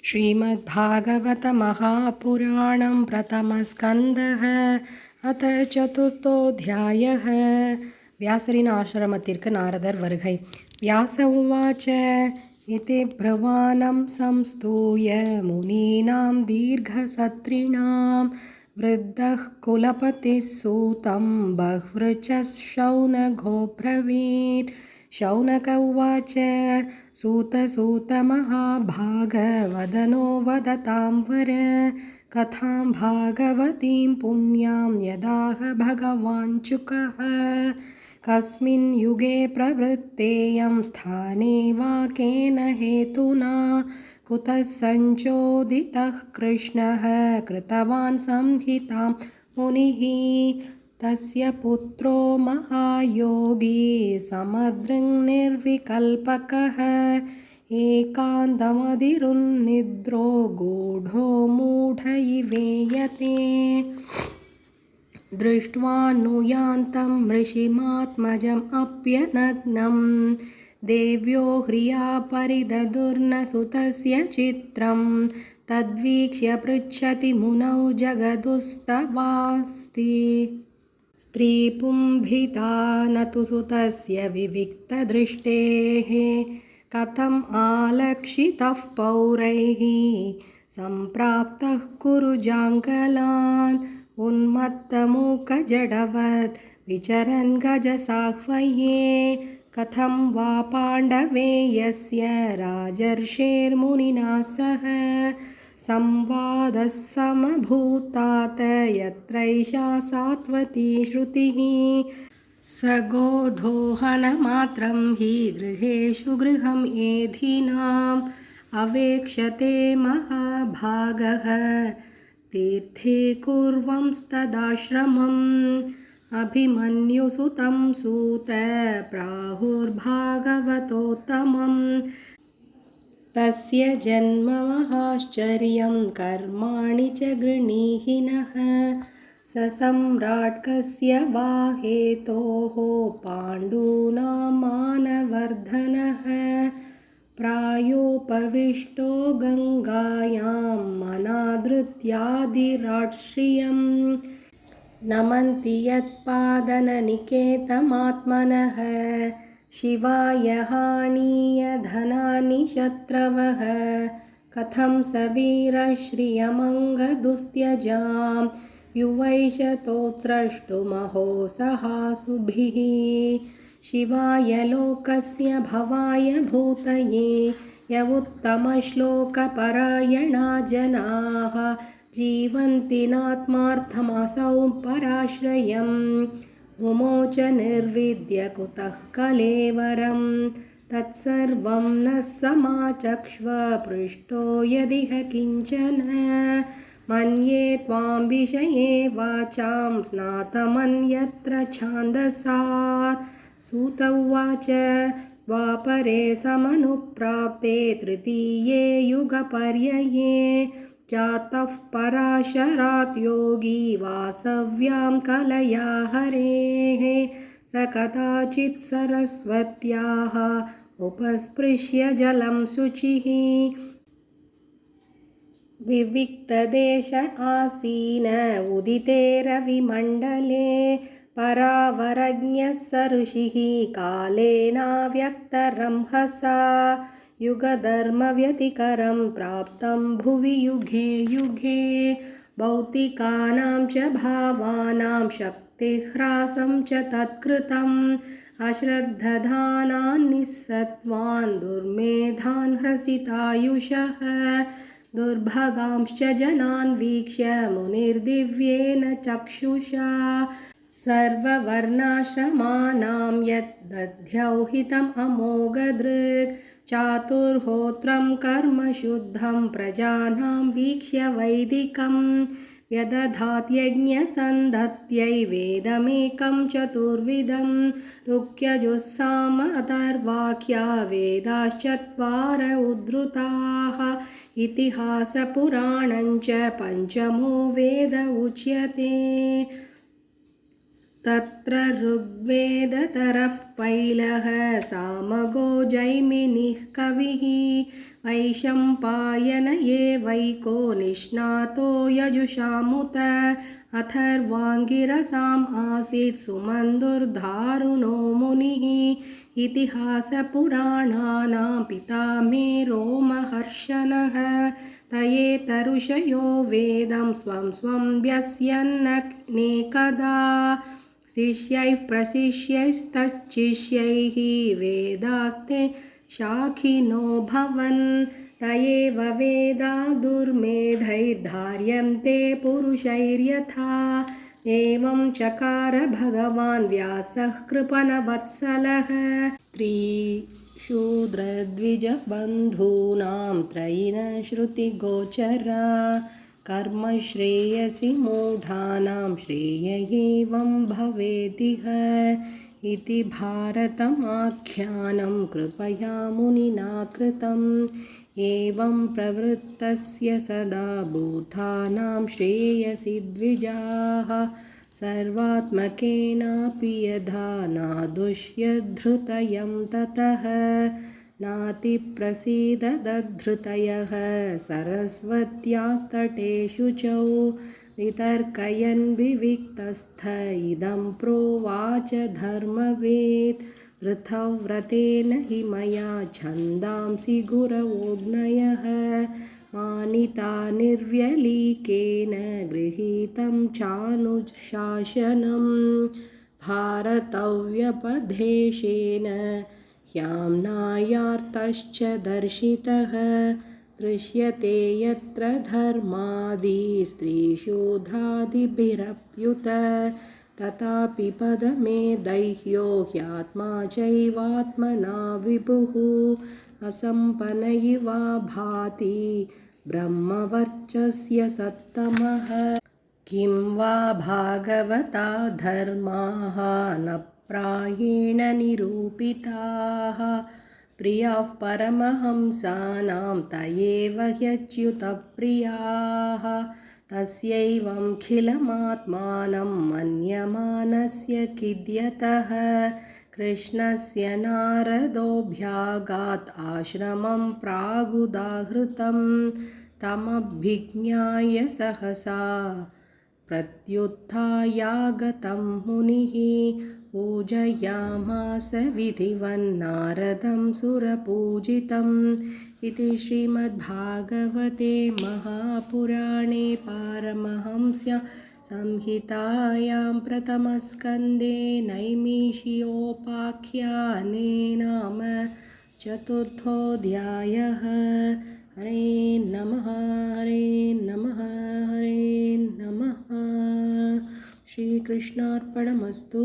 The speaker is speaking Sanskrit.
श्रीमद्भागवत महापुराणं प्रथमस्कन्धः अथ चतुर्थोऽध्यायः. व्यासरिन आश्रमத்திற்கு नारदर வருகை. व्यास उवाच इति ब्रुवाणं संस्तूय मुनीनां दीर्घसत्रिणां वृद्धः कुलपतिः सूतं बह्वृचः शौनको ब्रवीत्. शौनक उवाच सूत सूत महाभाग वदनो वदतां वर कथां भागवतीं पुण्यां यदाह भगवान् शुकः. कस्मिन् युगे प्रवृत्तेयं स्थाने वा केन हेतुना कुतः संचोदितः कृष्णः कृतवान् संहितां मुनिः. तस्य पुत्रो महायोगी समदृङ्निर्विकल्पकः एकान्तमधिरुन्निद्रो गूढो मूढ इवेयते. दृष्ट्वा नुयान्तं ऋषिमात्मजम् अप्यनग्नं देव्यो ह्रिया परिददुर्न सुतस्य चित्रं. तद्वीक्ष्य पृच्छति मुनौ जगदुस्तवास्ति स्त्रीपुंभिता न तु सुतस्य विविक्तदृष्टेः. कथम् आलक्षितः पौरैः सम्प्राप्तः कुरु जाङ्गलान् उन्मत्तमूकजडवत् विचरन् गजसाह्वये. कथं वा पाण्डवेयस्य राजर्षेर्मुनिना सह संवादः समभूतात यत्रैषा सात्वती श्रुतिः. स गोधोहनमात्रं हि गृहेषु गृहम् एधिनाम् अवेक्षते महाभागः तीर्थे कुर्वंस्तदाश्रमम्. अभिमन्युसुतं सूत प्राहुर्भागवतोत्तमम्. तस्य जन्म महाश्चर्यं कर्माणि च गृणीहिनः. स सम्राट् कस्य वा हेतोः पाण्डूनां मानवर्धनः. प्रायोपविष्टो गङ्गायां मनादृत्यादिराट्श्रियं नमन्ति यत्पादननिकेतमात्मनः. शिवाय हानीय धनानि शत्रवः कथं स वीरश्रियमङ्गदुस्त्यजां युवैषतोत्स्रष्टुमहो सहासुभिः. शिवाय लोकस्य भवाय भूतये य उत्तमश्लोकपरायणा जनाः जीवन्ति नात्मार्थमसौ पराश्रयम्. मुमोच निर्विद्य कुतः कलेवरं तत्सर्वं न समाचक्ष्व पृष्टो यदिह किञ्चन. मन्ये त्वां विषये वाचां स्नातमन्यत्र छान्दसात्. सूत उवाच द्वापरे समनुप्राप्ते तृतीये युगपर्यये जातः पराशरात् योगी वासव्यां कलया हरेः. स कदाचित् सरस्वत्याः उपस्पृश्य जलं शुचिः विविक्तदेश आसीन उदिते रविमण्डले. परावरज्ञः स ऋषिः कालेनाव्यक्तरंहसा युगधर्मव्यतिकरं प्राप्तं भुवि युगे युगे. भौतिकानां च भावानां शक्तिह्रासं च तत्कृतम्. अश्रद्धधानान् निस्सत्त्वान् दुर्मेधान् ह्रसितायुषः. दुर्भगांश्च जनान् वीक्ष्य मुनिर्दिव्येन चक्षुषा सर्ववर्णाश्रमाणां यत् दध्यौ हितम् अमोघदृक्. चातुर्होत्रं कर्म शुद्धं प्रजानां वीक्ष्य वैदिकं व्यदधात् यज्ञसन्धत्यै वेदमेकं चतुर्विधं. ऋक्यजुस्साम अथर्वाख्या वेदाश्चत्वार उद्धृताः. इतिहासपुराणञ्च पञ्चमो वेद उच्यते. तत्र ऋग्वेदतरः पैलः सामगो जैमिनिः कविः वैशम्पायन एवैको निष्णातो यजुषामुत अथर्वाङ्गिरसाम् आसीत् सुमन्दुर्धारुणो मुनिः इतिहासपुराणानां पितामहो महर्षणः तयेतऋषयो वेदं स्वं स्वं व्यस्यन्नेकदा शिष्यैः प्रशिष्यैस्तच्छिष्यैः वेदास्ते शाखिनो भवन् तयेव वेदा दुर्मेधैर्धार्यन्ते पुरुषैर्यथा एवं चकार भगवान् व्यासः कृपणवत्सलः शूद्रद्विजबन्धूनां त्रयीनश्रुतिगोचरा कर्मश्रेयसि मूढानां श्रेय एवं भवेदिह इति भारतमाख्यानं कृपया मुनिना कृतम् एवं प्रवृत्तस्य सदा भूतानां श्रेयसि द्विजाः सर्वात्मकेनापि यथा नादुष्यद्धृतयं ततः नातिप्रसीददद्धृतयः सरस्वत्यास्तटेषु च वितर्कयन् विविक्तस्थ इदं प्रोवाच धर्मवेत् वृथव्रतेन हि मया छन्दांसि गुरवोऽग्नयः मानिता निर्व्यलीकेन गृहीतं चानुशासनं भारतव्यपदेशेन ह्याम्नायार्थश्च दर्शितः दृश्यते यत्र धर्मादिस्त्रीशूद्रादिभिरप्युत तथापि पदमेदैह्यो ह्यात्मा चैवात्मना विभुः असम्पन्न इवा भाति ब्रह्मवर्चस्य सत्तमः किं वा भागवता धर्माः न प्रायेण निरूपिताः प्रियाः परमहंसानां तयेव ह्यच्युतप्रियाः तस्यैवमखिलमात्मानं मन्यमानस्य खिद्यतः कृष्णस्य नारदोऽभ्यागात् आश्रमं प्रागुदाहृतं तमभिज्ञाय सहसा प्रत्युत्थायागतं मुनिः पूजयामास विधिवन्नारदं सुरपूजितम् इति श्रीमद्भागवते महापुराणे पारमहंस्यां संहितायां प्रथमस्कन्धे नैमिषिकोपाख्याने नाम चतुर्थोऽध्यायः। हरे नमः हरे नमः हरे नमः। श्रीकृष्णार्पणमस्तु।